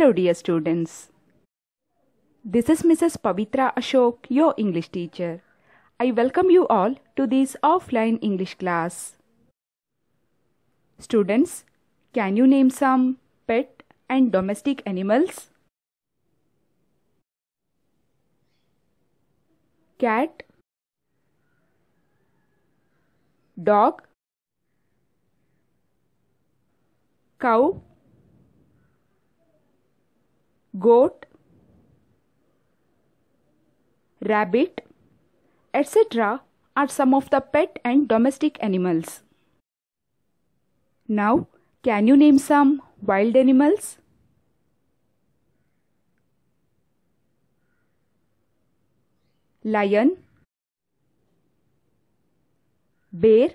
Hello dear students. This is Mrs. Pavitra Ashok, your English teacher. I welcome you all to this offline English class. Students, can you name some pet and domestic animals? Cat, dog, cow, goat, rabbit, etc. are some of the pet and domestic animals. Now, can you name some wild animals? Lion, bear,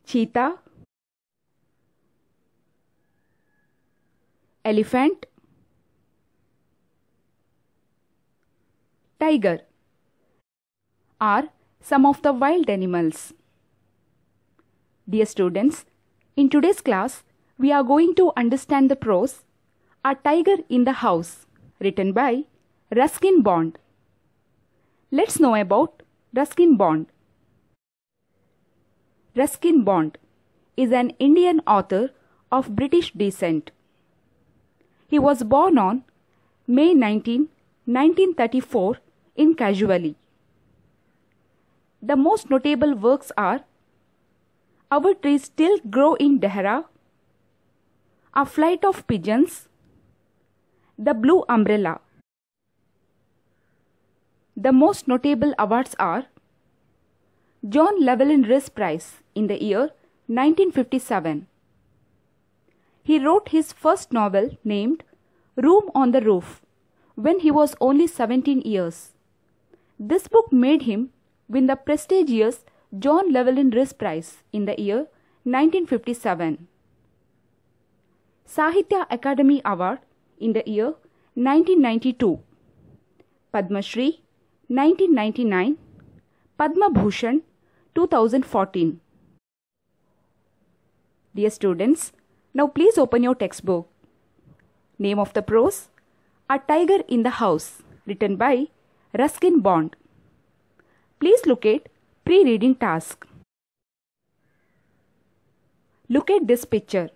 cheetah, elephant, tiger are some of the wild animals. Dear students, in today's class, we are going to understand the prose A Tiger in the House, written by Ruskin Bond. Let's know about Ruskin Bond. Ruskin Bond is an Indian author of British descent. He was born on May 19, 1934 in Casually. The most notable works are Our Trees Still Grow in Dehra, A Flight of Pigeons, The Blue Umbrella. The most notable awards are John Llewellyn Rhys Prize in the year 1957. He wrote his first novel named Room on the Roof when he was only 17 years. This book made him win the prestigious John Llewellyn Rhys Prize in the year 1957. Sahitya Academy Award in the year 1992. Padma Shri 1999. Padma Bhushan 2014. Dear students, now please open your textbook. Name of the prose A Tiger in the House, written by Ruskin Bond. Please look at pre-reading task. Look at this picture.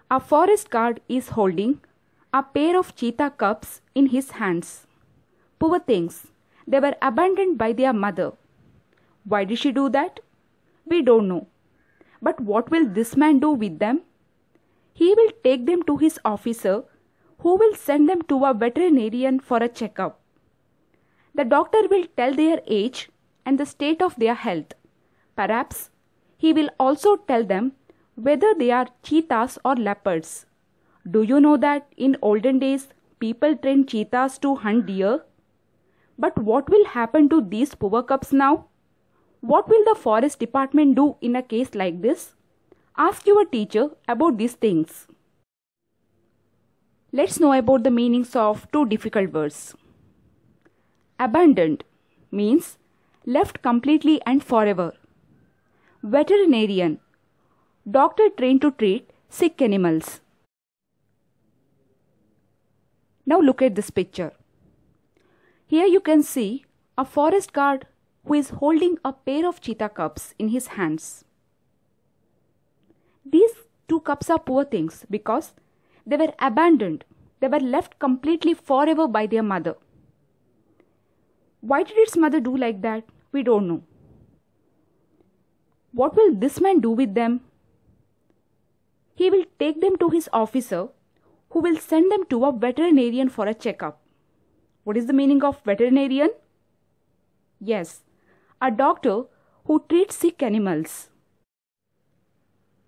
A forest guard is holding a pair of cheetah cubs in his hands. Poor things, they were abandoned by their mother. Why did she do that? We don't know. But what will this man do with them? He will take them to his officer, who will send them to a veterinarian for a checkup. The doctor will tell their age and the state of their health. Perhaps he will also tell them whether they are cheetahs or leopards. Do you know that in olden days people trained cheetahs to hunt deer? But what will happen to these poor cubs now? What will the forest department do in a case like this? Ask your teacher about these things. Let's know about the meanings of two difficult words. Abandoned means left completely and forever. Veterinarian, doctor trained to treat sick animals. Now look at this picture. Here you can see a forest guard who is holding a pair of cheetah cubs in his hands. These two cubs are poor things because they were abandoned. They were left completely forever by their mother. Why did its mother do like that? We don't know. What will this man do with them? He will take them to his officer, who will send them to a veterinarian for a checkup. What is the meaning of veterinarian? Yes, a doctor who treats sick animals.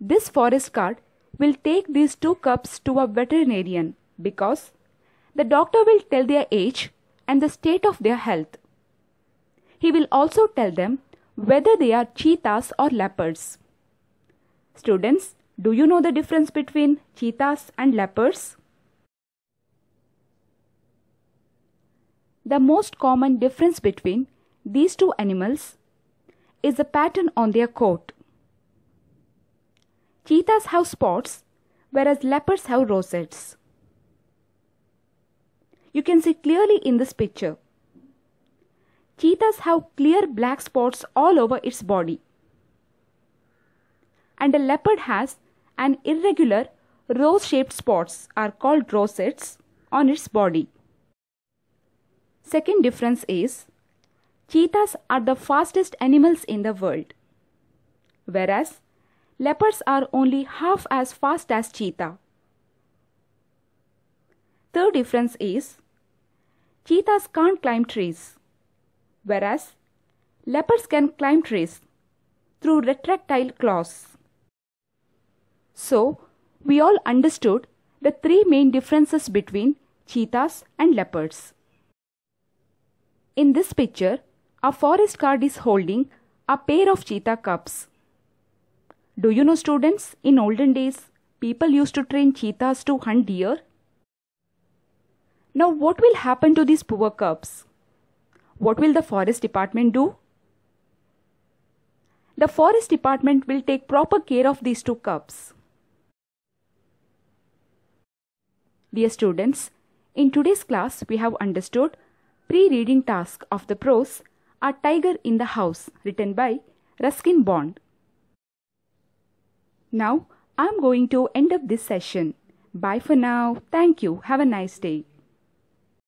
This forest guard will take these two cubs to a veterinarian because the doctor will tell their age and the state of their health. He will also tell them whether they are cheetahs or leopards. Students, do you know the difference between cheetahs and leopards? The most common difference between these two animals is the pattern on their coat. Cheetahs have spots, whereas leopards have rosettes. You can see clearly in this picture. Cheetahs have clear black spots all over its body. And a leopard has an irregular rose-shaped spots are called rosettes on its body. Second difference is, cheetahs are the fastest animals in the world, whereas leopards are only half as fast as cheetah. Third difference is, cheetahs can't climb trees, whereas leopards can climb trees through retractile claws. So, we all understood the three main differences between cheetahs and leopards. In this picture, a forest guard is holding a pair of cheetah cubs. Do you know, students, in olden days, people used to train cheetahs to hunt deer? Now, what will happen to these poor cubs? What will the forest department do? The forest department will take proper care of these two cubs. Dear students, in today's class we have understood pre-reading task of the prose A Tiger in the House, written by Ruskin Bond. Now I am going to end up this session. Bye for now. Thank you. Have a nice day.